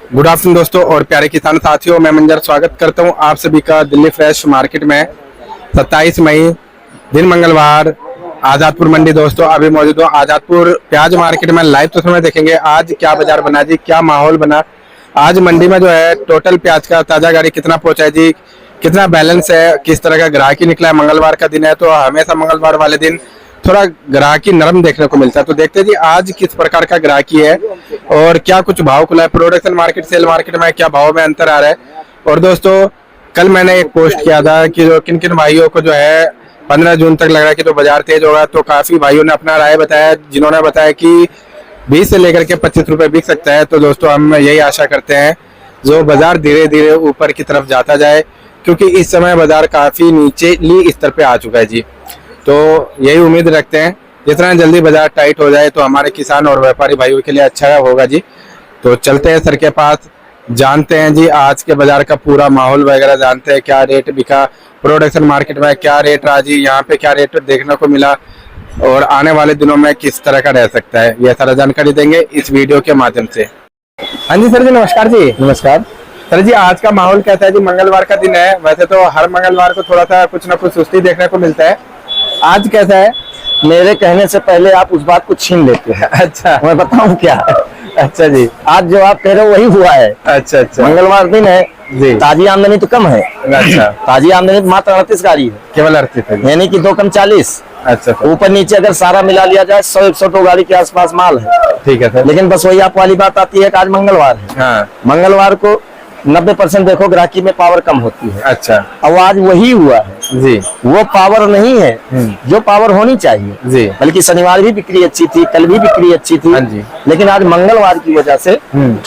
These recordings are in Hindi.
गुड आफ्टरनून दोस्तों और प्यारे किसान साथियों, मैं मंजर स्वागत करता हूं आप सभी का दिल्ली फ्रेश मार्केट में। 27 मई दिन मंगलवार आजादपुर मंडी दोस्तों अभी मौजूद हूं आजादपुर प्याज मार्केट में। लाइव तस्वीर में देखेंगे आज क्या बाजार बना जी, क्या माहौल बना आज मंडी में। जो है टोटल प्याज का ताजा गाड़ी कितना पहुंचा है जी, कितना बैलेंस है, किस तरह का ग्राहकी निकला है। मंगलवार का दिन है तो हमेशा मंगलवार वाले दिन थोड़ा ग्राहकी नरम देखने को मिलता है। तो देखते हैं जी आज किस प्रकार का ग्राहकी है और क्या कुछ भाव खुला है। प्रोडक्शन मार्केट सेल मार्केट में क्या भाव में अंतर आ रहा है। और दोस्तों कल मैंने एक पोस्ट किया था कि जो किन किन भाइयों को जो है 15 जून तक लग रहा है कि तो बाजार तेज होगा, तो काफी भाइयों ने अपना राय बताया, जिन्होंने बताया कि 20 से लेकर के 25 रुपए बिक सकता है। तो दोस्तों हम यही आशा करते हैं जो बाजार धीरे धीरे ऊपर की तरफ जाता जाए, क्योंकि इस समय बाजार काफी नीचे स्तर पे आ चुका है जी। तो यही उम्मीद रखते हैं जितना जल्दी बाजार टाइट हो जाए तो हमारे किसान और व्यापारी भाइयों के लिए अच्छा होगा जी। तो चलते हैं सर के पास, जानते हैं जी आज के बाजार का पूरा माहौल वगैरह, जानते हैं क्या रेट बिका, प्रोडक्शन मार्केट में क्या रेट रहा जी, यहाँ पे क्या रेट देखने को मिला और आने वाले दिनों में किस तरह का रह सकता है, यह सारा जानकारी देंगे इस वीडियो के माध्यम से। हाँ जी सर जी, नमस्कार जी। नमस्कार सर जी, आज का माहौल कैसा है जी? मंगलवार का दिन है, वैसे तो हर मंगलवार को थोड़ा सा कुछ ना कुछ सुस्ती देखने को मिलता है, आज कैसा है? मेरे कहने से पहले आप उस बात को छीन लेते हैं। अच्छा, मैं बताऊं क्या? अच्छा जी, आज जो आप कह रहे हो वही हुआ है। अच्छा अच्छा, मंगलवार दिन है जी। ताजी आमदनी तो कम है। अच्छा, ताजी आमदनी मात्र 38 गाड़ी है, केवल 38 है, यानी कि 2 कम 40। अच्छा सर, ऊपर नीचे अगर सारा मिला लिया जाए 100-102 गाड़ी के आसपास माल है। ठीक है सर। लेकिन बस वही आप वाली बात आती है कि आज मंगलवार है। हाँ, मंगलवार को 90% देखो ग्राहकी में पावर कम होती है। अच्छा अब आज वही हुआ है जी, वो पावर नहीं है जो पावर होनी चाहिए जी। बल्कि शनिवार भी बिक्री अच्छी थी, कल भी बिक्री अच्छी थी। हाँ जी। लेकिन आज मंगलवार की वजह से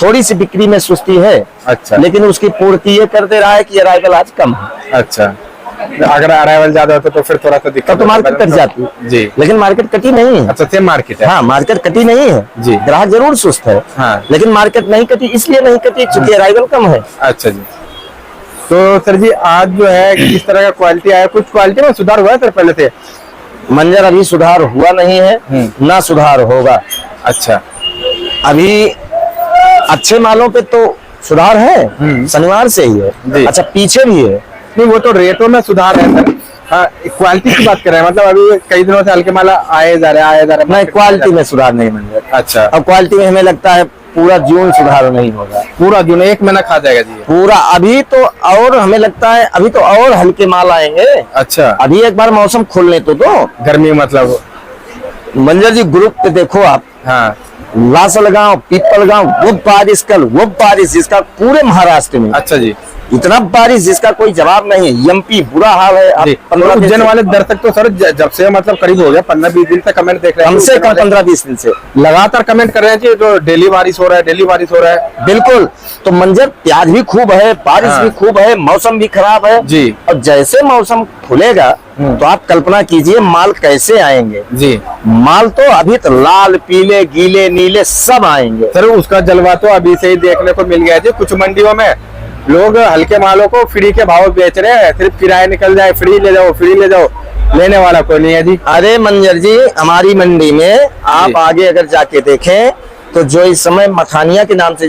थोड़ी सी बिक्री में सुस्ती है। अच्छा, लेकिन उसकी पूर्ति ये कर दे रहा है कि अराइवल आज कम है। अच्छा, अगर अराइवल ज्यादा होता तो फिर थोड़ा सा दिक्कत तो मार्केट कट जाती जी। लेकिन मार्केट कटी नहीं है। अच्छा, सेम मार्केट है। हाँ, मार्केट कटी नहीं है जी। ग्राहक जरूर सुस्त है। हाँ। लेकिन मार्केट नहीं कटी, इसलिए नहीं कटी क्योंकि अराइवल कम है। अच्छा जी। तो सर जी आज जो है किस तरह का क्वालिटी आया, कुछ क्वालिटी में सुधार हुआ है सर पहले से? मंजर अभी सुधार हुआ नहीं है, ना सुधार होगा। अच्छा, अभी अच्छे मालों पे तो सुधार है, शनिवार से ही है। अच्छा, पीछे भी है। नहीं वो तो रेटों में सुधार है सर। हाँ, क्वालिटी की बात कर रहे हैं, मतलब अभी कई दिनों से हल्के माला आए जा रहे हैं। नहीं, क्वालिटी में सुधार नहीं मंजर। अच्छा, अब क्वालिटी में हमें लगता है पूरा जून सुधार नहीं होगा। पूरा जून 1 महीना खा जाएगा जी पूरा अभी तो, और हमें लगता है अभी तो और हल्के माल आएंगे। अच्छा, अभी एक बार मौसम खुलने तो दो। गर्मी मतलब मंजर जी ग्रुप पे देखो आप, हाँ, लासलगांव, पीपलगांव, वो बारिश कल, वो बारिश जिसका पूरे महाराष्ट्र में। अच्छा जी, इतना बारिश जिसका कोई जवाब नहीं है। एमपी बुरा हाल है। आप 15 उज्जैन वाले दर्शक तो सर जब से मतलब करीब हो गया 15-20 दिन से कमेंट देख रहे हैं, कम से कम 15-20 दिन से लगातार कमेंट कर रहे हैं कि जो डेली बारिश हो रहा है, डेली बारिश हो रहा है। बिल्कुल। तो मंजर प्याज भी खूब है, बारिश हाँ। भी खूब है, मौसम भी खराब है जी। और जैसे मौसम खुलेगा तो आप कल्पना कीजिए माल कैसे आएंगे जी। माल तो अभी तो लाल, पीले, गीले, नीले सब आएंगे। सर उसका जलवा तो अभी से ही देखने को मिल गया जी। कुछ मंडियों में लोग हल्के मालों को फ्री के भाव बेच रहे हैं, सिर्फ किराया निकल जाए, फ्री ले जाओ, फ्री ले जाओ, लेने वाला कोई नहीं है जी। अरे मंजर जी, हमारी मंडी में आप आगे अगर जाके देखें तो जो इस समय मथानिया के नाम से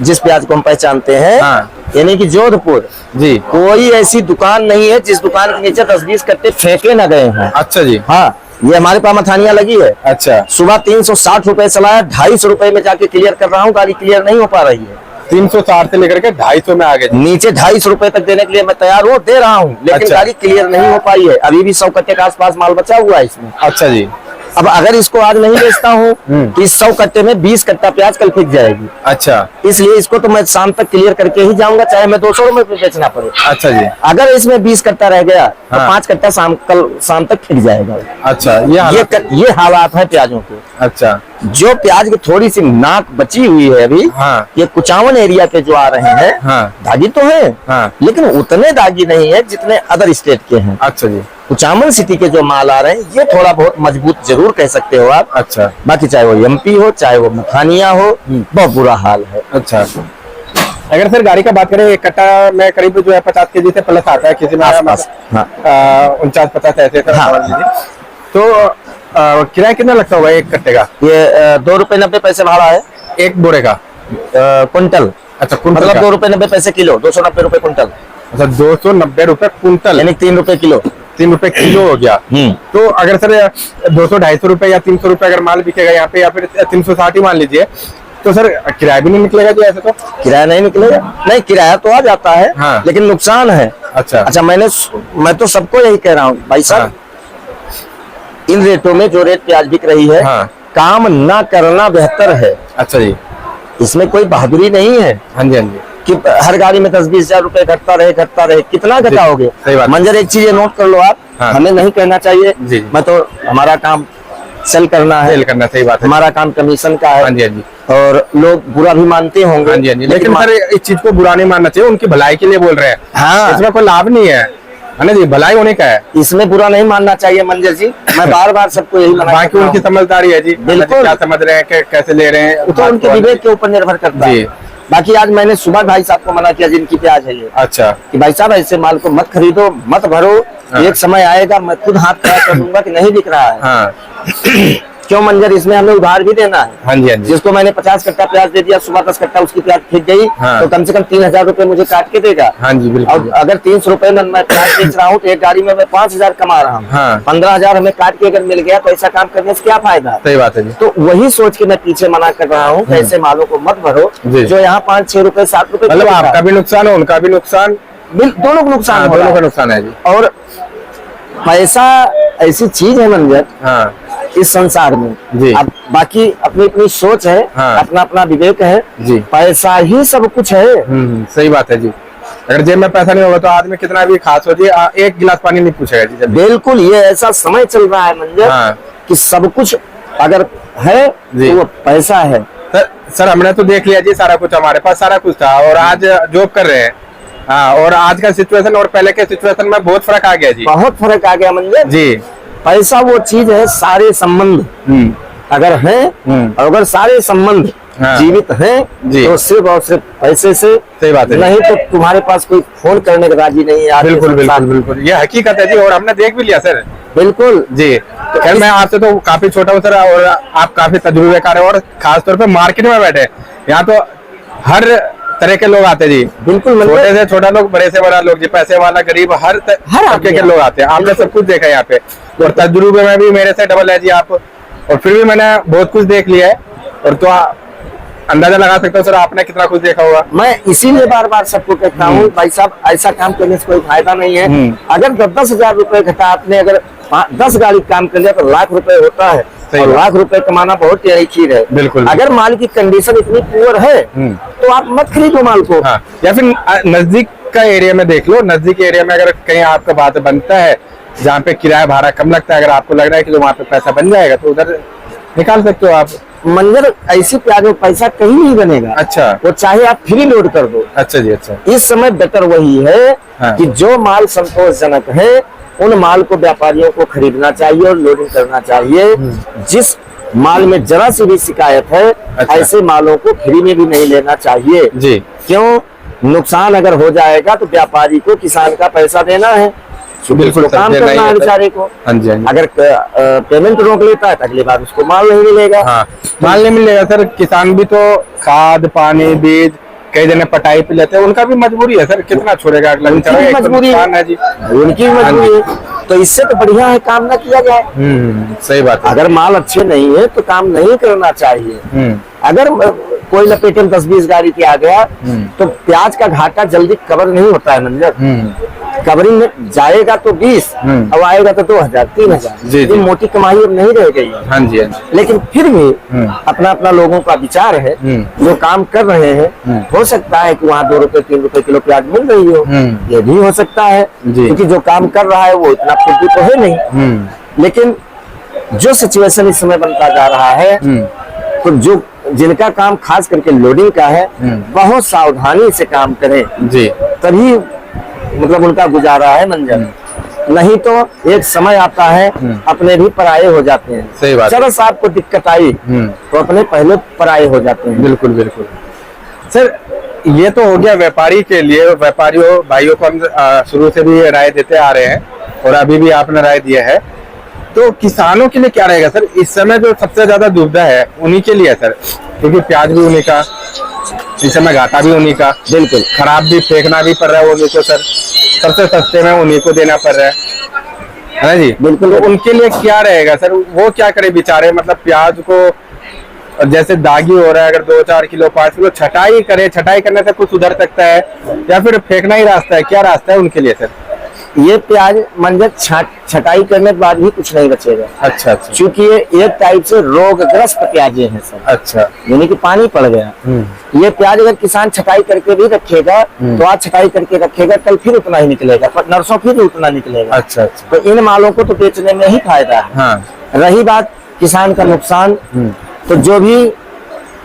जिस प्याज को हम पहचानते हैं, हाँ। यानी कि जोधपुर जी, कोई ऐसी दुकान नहीं है जिस दुकान के नीचे 10-20 कट्टे फेंके न गए हैं। अच्छा जी, हाँ, ये हमारे पास मथानिया लगी है। अच्छा, सुबह 360 रुपए चलाया, 250 रुपए में जाके क्लियर कर रहा हूँ, गाड़ी क्लियर नहीं हो पा रही है। 360 से लेकर के 250 में आ गए। नीचे 250 रुपए तक देने के लिए मैं तैयार हूँ, दे रहा हूँ, लेकिन अच्छा। गाड़ी क्लियर नहीं हो पाई है। अभी भी 100 कट्टे के आसपास माल बचा हुआ है इसमें। अच्छा जी, अब अगर इसको आज नहीं बेचता हूँ तो इस 100 कट्टे में 20 कट्टा प्याज कल फेंक जाएगी। अच्छा, इसलिए इसको तो मैं शाम तक क्लियर करके ही जाऊंगा, चाहे मैं 200 रुपए पे बेचना पड़े। अच्छा जी, अगर इसमें 20 कट्टा रह गया तो हाँ। 5 कट्टा कल शाम तक फेंक जाएगा। अच्छा, ये हालात है प्याजों के। अच्छा, जो प्याज की थोड़ी सी नाक बची हुई है अभी, हाँ। ये कुचावन एरिया के जो आ रहे हैं, हाँ। दागी तो है, हाँ। लेकिन उतने दागी नहीं है जितने अदर स्टेट के हैं। अच्छा जी, कुचामन सिटी के जो माल आ रहे हैं ये थोड़ा बहुत मजबूत जरूर कह सकते हो आप। अच्छा, बाकी चाहे वो एमपी हो, चाहे वो मथानिया हो, बहुत बुरा हाल है। अच्छा। अगर सर गाड़ी का बात करें, एक कट्टा में करीब जो है 50 केजी से प्लस आता है, किसी में 49-50 ऐसे तो किराया कितना लगता होगा एक कट्टे का? ये 2 रुपए 90 पैसे भाड़ा है एक बोरे का। कुंटल। अच्छा कुंटल मतलब का। 2 रुपए 90 पैसे किलो, 290 रुपए कुंटल, अच्छा 290 रुपए कुंटल, यानी 3 रुपए किलो। 3 रुपए किलो हो गया। तो अगर सर 200-250 रुपए या 300 रुपए अगर माल बिकेगा यहाँ पे, या फिर 360 ही मान लीजिए, तो सर किराया भी नहीं निकलेगा जी ऐसे तो? किराया नहीं निकलेगा, नहीं किराया तो आ जाता है, हाँ। लेकिन नुकसान है। अच्छा अच्छा, मैं तो सबको यही कह रहा हूँ भाई साहब, हाँ। इन रेटों में जो रेट प्याज बिक रही है, हाँ। काम ना करना बेहतर है। अच्छा जी। इसमें कोई बहादुरी नहीं है हाँ जी हाँ जी। कि हर गाड़ी में 10-20 हजार रुपए घटता रहे, कितना घटाओगे? सही बात। मंजर, एक चीज नोट कर लो आप, हाँ। हमें नहीं कहना चाहिए, जी। मैं तो, हमारा काम सेल करना है, सेल करना, सही बात है। हमारा काम कमीशन का है। हाँ जी हाँ जी। और लोग बुरा भी मानते होंगे। हाँ जी हाँ जी, लेकिन सर इस चीज को बुरा नहीं मानना चाहिए, उनकी भलाई के लिए बोल रहे हैं। हाँ। इसमें कोई लाभ नहीं है ना जी, भलाई होने का है। इसमें बुरा नहीं मानना चाहिए मंजर जी, मैं बार बार सबको यही मना बाकी करता उनकी हूं। समझदारी है जी, बिल्कुल। क्या समझ रहे हैं, कैसे ले रहे हैं, वो तो उनके विवेक के ऊपर निर्भर करता जी। है। बाकी आज मैंने सुबह भाई साहब को मना किया जिनकी प्याज है ये, अच्छा कि भाई साहब ऐसे माल को मत खरीदो, मत भरो। हाँ। एक समय आएगा मैं खुद हाथ खड़ा कर दूंगा कि नहीं बिक रहा है। हाँ क्यों मंजर, इसमें हमें उधार भी देना है। हाँ जी हाँ जी। जिसको मैंने 50 कट्टा प्याज दे दिया, सुबह 10 कट्टा उसकी प्याज फेंक गई, हाँ। तो कम से कम 3000 रुपए मुझे काट के देगा। हाँ जी बिल्कुल। और अगर 300 रुपए में मैं प्याज बेच रहा हूँ, तो एक गाड़ी में मैं 5000 कमा रहा हूँ। हाँ। 15,000 हमें काट के अगर मिल गया तो ऐसा काम करने से क्या फायदा है? सही बात है जी। तो वही सोच के मैं पीछे मना कर रहा हूँ, ऐसे मालों को मत भरो जी। जो यहाँ 5-6 रुपए 7 रुपए मतलब आपका भी नुकसान है, उनका भी नुकसान, दोनों को नुकसान हो रहा दोनों का है। नुकसान है जी। और पैसा ऐसी चीज है मंजर हाँ इस संसार में जी। अब बाकी अपनी अपनी सोच है, हाँ। अपना अपना विवेक है जी। पैसा ही सब कुछ है। सही बात है जी। अगर जेब में पैसा नहीं होगा तो आदमी कितना भी खास हो जाए, एक गिलास पानी नहीं पूछेगा जी जल्दी। बिल्कुल, ये ऐसा समय चल रहा है मंजर, हाँ। कि सब कुछ अगर है जी। तो वो पैसा है। सर हमने तो देख लिया जी, सारा कुछ हमारे पास सारा कुछ था, और आज जॉब कर रहे हैं। हाँ, और आज का सिचुएशन और पहले के सिचुएशन में बहुत फर्क आ गया जी। बहुत फर्क आ गया मंजर जी। पैसा वो चीज है, सारे संबंध अगर हैं, और अगर सारे संबंध हाँ। जीवित हैं, जी। तो सिर्फ और सिर्फ पैसे से। सही बात है। नहीं तो तुम्हारे पास कोई फोन करने का राजी नहीं है। आज के बिल्कुल संसार बिल्कुल में। बिल्कुल, ये हकीकत है जी, और हमने देख भी लिया सर। बिल्कुल जी। खैर मैं आपसे तो काफी छोटा हूँ सर, और आप काफी तजुर्बेकार है, और खासतौर पे मार्केट में बैठे, यहाँ तो हर तरह के लोग आते हैं जी। बिल्कुल छोटे से छोटा लोग, बड़े से बड़ा लोग जी, पैसे वाला गरीब, हर तरीके के लोग आते हैं। आपने सब कुछ देखा है यहाँ पे, और तजुर्बे में भी मेरे से डबल है जी आप, और फिर भी मैंने बहुत कुछ देख लिया है, और तो अंदाजा लगा सकते हो सर आपने कितना कुछ देखा होगा। मैं इसीलिए बार बार सबको कहता हूँ भाई साहब, ऐसा काम करने से कोई फायदा नहीं है। अगर 10-10 हजार रुपए घटा आपने अगर 10 गाड़ी काम कर लिया तो लाख रुपए होता है, सही और बात। लाख रुपए कमाना बहुत टेढ़ी चीज है। बिल्कुल। अगर माल की कंडीशन इतनी पुअर है तो आप मत खरीदो माल को। हाँ, या फिर नजदीक का एरिया में देख लो, नजदीक एरिया में अगर कहीं आपका बात बनता है जहाँ पे किराया भाड़ा कम लगता है, अगर आपको लग रहा है कि जो वहाँ पे पैसा बन जाएगा तो उधर निकाल सकते हो आप। मंजर, ऐसी प्याज में पैसा कहीं नहीं बनेगा। अच्छा। वो चाहे आप फ्री लोड कर दो। अच्छा जी। अच्छा। इस समय बेटर वही है हाँ। कि जो माल संतोषजनक है उन माल को व्यापारियों को खरीदना चाहिए और लोडिंग करना चाहिए। जिस माल में जरा सी भी शिकायत है, अच्छा। ऐसे मालों को फ्री में भी नहीं लेना चाहिए। जी। क्यों? नुकसान अगर हो जाएगा तो व्यापारी को किसान का पैसा देना है, बिल्कुल उसको काम देना ही करना है है सर। बेचारे को। हाँ जी हाँ जी। अगर पेमेंट रोक लेता है तो अगली बार उसको माल नहीं मिलेगा। हाँ, माल नहीं मिलेगा सर। किसान भी तो खाद पानी बीज कई जने पटाई पे लेते हैं, उनका भी मजबूरी है सर, कितना छोड़ेगा अगला दिन, उनकी भी एक तो मजबूरी नुकसान है जी। उनकी भी मजबूरी है। तो इससे तो बढ़िया है काम ना किया जाए। सही बात है। अगर माल अच्छे नहीं है तो काम नहीं करना चाहिए। अगर कोई लपेटे में 10-20 गाड़ी के आ गया तो प्याज का घाटा जल्दी कवर नहीं होता है मंजर। कवरिंग में जाएगा तो 20, अब आएगा तो 2000 3000। जी, जी। ये मोटी कमाई अब नहीं रह गई है। हाँ जी हाँ जी। लेकिन फिर भी अपना अपना लोगों का विचार है, जो काम कर रहे हैं। हो सकता है कि वहाँ 2 रुपए 3 रुपए किलो प्याज मिल रही हो, ये भी हो सकता है, जी। क्योंकि जो काम कर रहा है वो इतना फुर्ती तो है नहीं। लेकिन जो सिचुएशन इस समय बनता जा रहा है, तो जो जिनका काम खास करके लोडिंग का है, बहुत सावधानी से काम करें जी। तभी मतलब उनका गुजारा है मंजर। नहीं तो एक समय आता है अपने भी पराये हो जाते हैं। सही बात है। जरा सा आपको दिक्कत आई तो अपने पहले पराये हो जाते हैं। बिल्कुल बिल्कुल सर, ये तो हो गया व्यापारी के लिए। व्यापारियों भाइयों को हम शुरू से भी राय देते आ रहे हैं, और अभी भी आपने राय दिया है। तो किसानों के लिए क्या रहेगा सर इस समय? जो सबसे ज्यादा दुविधा है उन्हीं के लिए है सर, क्योंकि प्याज भी उन्हीं का, इस समय घाटा भी उन्हीं का, बिल्कुल खराब भी फेंकना भी पड़ रहा है उन्हीं को सर, सबसे सस्ते में उन्हीं को देना पड़ रहा है ना जी। बिल्कुल। तो उनके लिए क्या रहेगा सर, वो क्या करे बेचारे, मतलब प्याज को जैसे दागी हो रहा है, अगर 2-4 किलो 5 किलो छटाई करे, छटाई करने से कुछ सुधर सकता है या फिर फेंकना ही रास्ता है, क्या रास्ता है उनके लिए सर? ये प्याज मंजर छटाई करने के बाद भी कुछ नहीं बचेगा। अच्छा अच्छा। क्योंकि ये एक टाइप से रोगग्रस्त प्याजे हैं सर। अच्छा। यानी कि पानी पड़ गया। ये प्याज अगर किसान छटाई करके भी रखेगा तो आज छटाई करके रखेगा, कल फिर उतना ही निकलेगा, पर नरसों फिर उतना निकलेगा। अच्छा अच्छा। तो इन मालों को तो बेचने में ही फायदा है। हाँ। रही बात किसान का नुकसान, तो जो भी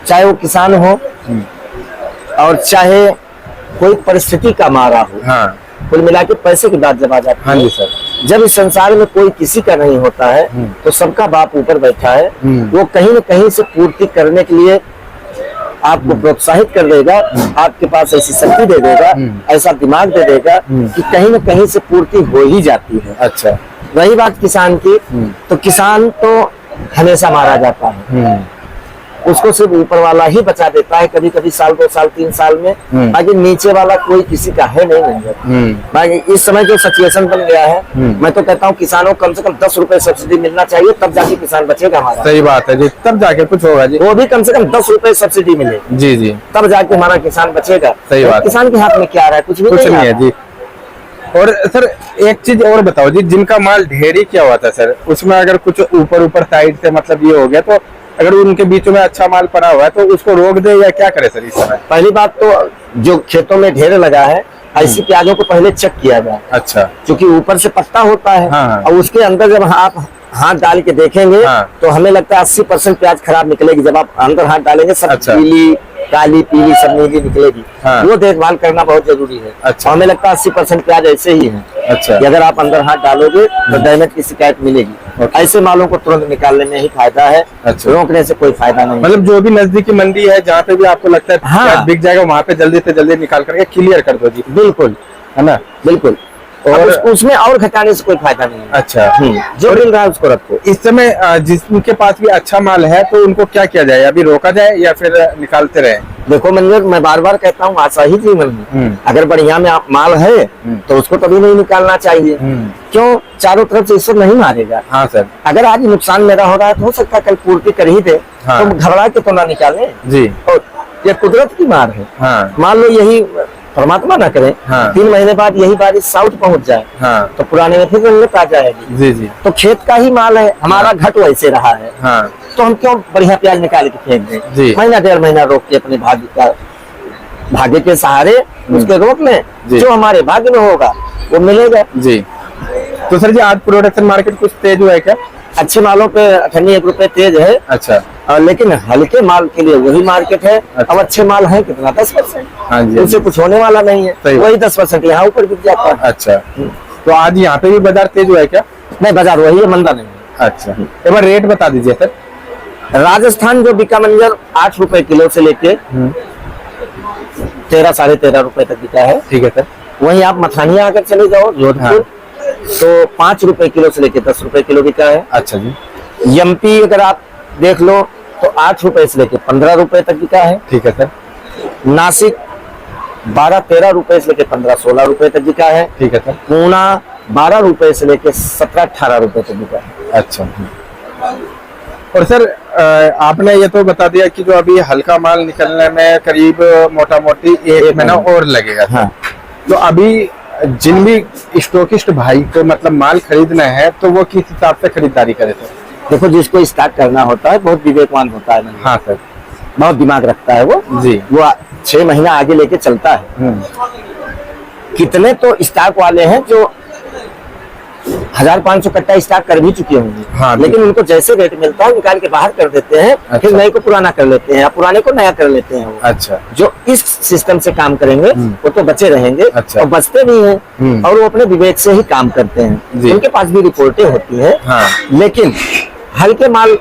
चाहे वो किसान हो और चाहे कोई परिस्थिति का मारा हो, हाँ। कुल मिला के पैसे की बात जब आ जाती है। हाँ जी सर। जब इस संसार में कोई किसी का नहीं होता है तो सबका बाप ऊपर बैठा है, वो कहीं न कहीं से पूर्ति करने के लिए आपको प्रोत्साहित कर देगा, आपके पास ऐसी शक्ति दे देगा, ऐसा दिमाग दे देगा कि कहीं न कहीं से पूर्ति हो ही जाती है। अच्छा। रही बात किसान की, तो किसान तो हमेशा मारा जाता है, उसको सिर्फ ऊपर वाला ही बचा देता है, कभी कभी साल 2 साल 3 साल में, बाकी नीचे वाला कोई किसी का है नहीं मंजर। बाकी इस समय जो सिचुएशन बन गया है, मैं तो कहता हूँ किसानों को कम से कम 10 रुपए सब्सिडी मिलना चाहिए, तब जाके किसान बचेगा हमारा। सही बात है जी, तब जाके कुछ होगा जी। वो भी कम से कम 10 रुपए सब्सिडी मिले जी जी, तब जाके हमारा किसान बचेगा। सही बात। किसान के हाथ में क्या आ रहा है, कुछ भी कुछ नहीं है आ जी। और सर एक चीज और बताओ जी, जिनका माल ढेरी क्या हुआ था सर, उसमें अगर कुछ ऊपर साइड से मतलब ये हो गया, तो अगर उनके बीचों में अच्छा माल पड़ा हुआ है तो उसको रोक दे या क्या करे सर इस समय? पहली बात तो जो खेतों में ढेर लगा है, ऐसी प्याजों को पहले चेक किया जाए। अच्छा। क्योंकि ऊपर से पत्ता होता है, हाँ। और उसके अंदर जब आप हाथ डाल के देखेंगे, हाँ। तो हमें लगता है 80% प्याज खराब निकलेगी। जब आप अंदर हाथ डालेंगे सब अच्छा। पीली काली पीली सब नीली निकलेगी। हाँ। वो देखभाल करना बहुत जरूरी है। अच्छा। हमें लगता है 80% प्याज ऐसे ही है। अच्छा। कि अगर आप अंदर हाथ डालोगे तो डैमेज की शिकायत मिलेगी। ऐसे मालों को तुरंत निकालने में ही फायदा है, अच्छा। रोकने से कोई फायदा नहीं। मतलब जो भी नजदीकी मंडी है जहाँ पे भी आपको लगता है हाँ। प्याज बिक जाएगा, वहाँ पे जल्दी से जल्दी निकाल करके क्लियर कर दो जी। बिल्कुल, है ना? बिल्कुल। और उसमें और घटाने से कोई फायदा नहीं है। अच्छा। जो मिल रहा है उसको रखो। इस समय जिसके पास भी अच्छा माल है तो उनको क्या किया जाए, अभी रोका जाए या फिर निकालते रहे? देखो मंजर, मैं बार बार कहता हूँ आशा ही जीवन में, अगर बढ़िया में माल है तो उसको कभी नहीं निकालना चाहिए। क्यों? चारों तरफ से इससे नहीं मारेगा। हाँ सर। अगर आज नुकसान मेरा हो रहा है तो हो सकता है कल पूर्ति कर ही दे। हाँ। तो घबरा के तो ना निकाले जी। और ये कुदरत की मार है। हाँ। मान लो यही परमात्मा ना करे, हाँ। 3 महीने बाद यही बारिश साउथ पहुंच जाए, हाँ। तो पुराने में फिर रंगत आ जाएगी। जी जी। तो खेत का ही माल है, हमारा घट वैसे रहा है, हाँ। तो हम क्यों बढ़िया प्याज निकाल के फेंक जी। दें? महीना 1.5 महीना रोक के अपने भाग्य के सहारे उसके रोक लें, जो हमारे भाग्य में होगा वो मिलेगा। जी। तो सर जी आज प्रोडक्शन मार्केट कुछ तेज हुआ है क्या? अच्छे मालों पे 1 रुपए तेज है। अच्छा। लेकिन हल्के माल के लिए वही मार्केट है। अच्छा। अब अच्छे माल है कितना? 10%। हाँ जी। उससे कुछ होने वाला नहीं है, सही। वही 10% यहाँ ऊपर बिक जाता है। अच्छा। तो आज यहाँ पे भी बाजार तेज हुआ है क्या? नहीं, बाजार वही है, मंदा नहीं है। अच्छा। एक बार रेट बता दीजिए सर। राजस्थान जो बिका मंजर 8 रुपए किलो से लेके 13 साढ़े 13 रुपए तक बिका है। ठीक है सर। वहीं आप मथानिया अगर चले जाओ जोधपुर, तो 5 रुपए किलो से लेके 10 रुपए किलो बिका है। अच्छा जी। एमपी अगर आप देख लो तो 8 रुपए से लेके 15 रुपए तक बिका है। ठीक है सर। नासिक 12-13 रुपए से लेके 15-16 रुपए तक बिका है। ठीक है सर। पूना 12 रुपए से लेके 17-18 रुपए तक बिका है। अच्छा। और सर आपने ये तो बता दिया कि जो अभी हल्का माल निकलने में करीब मोटा मोटी 1 महीना और लगेगा। हाँ। तो अभी जिन भी स्टॉकिस्ट भाई को मतलब माल खरीदना है तो वो किस हिसाब से खरीदारी करे सर? देखो, जिसको स्टार्ट करना होता है बहुत विवेकवान होता है। हाँ सर। बहुत दिमाग रखता है वो जी। वो 6 महीना आगे लेके चलता है। कितने तो स्टॉक वाले हैं जो 1500 कट्टा स्टॉक कर भी चुके होंगे। हाँ, लेकिन उनको जैसे रेट मिलता है निकाल के बाहर कर देते हैं। अच्छा। फिर नए को पुराना कर लेते हैं या पुराने को नया कर लेते हैं वो। अच्छा। जो इस सिस्टम से काम करेंगे वो तो बचे रहेंगे। अच्छा। और बचते भी हैं और वो अपने विवेक से ही काम करते हैं। उनके पास भी रिपोर्टें होती हैं। हाँ। लेकिन हल्के माल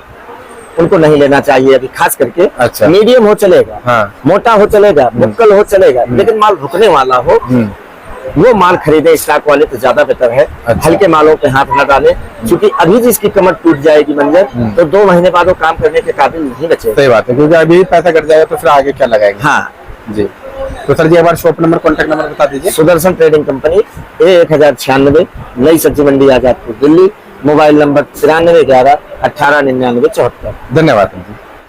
उनको नहीं लेना चाहिए अभी, खास करके। अच्छा। मीडियम हो चलेगा, हाँ। मोटा हो चलेगा, मुक्कल हो चलेगा, लेकिन माल रुकने वाला हो वो माल खरीदे स्टॉक वाले तो ज्यादा बेटर है। अच्छा। हल्के मालों पे हाथ न डाले, क्योंकि अभी जिसकी कमर टूट जाएगी मंजर, तो 2 महीने बाद वो काम करने के काबिल नहीं बचेगा। सही बात है, क्योंकि अभी पैसा कट जाएगा तो फिर आगे क्या लगाएंगे। हाँ जी, तो सर जी एक बार शॉप नंबर, कॉन्टेक्ट नंबर बता दीजिए। Sudarshan trading company, A1096, Nai Sabzi Mandi, Azadpur, Delhi. Mobile number 9311 1899 74। धन्यवाद।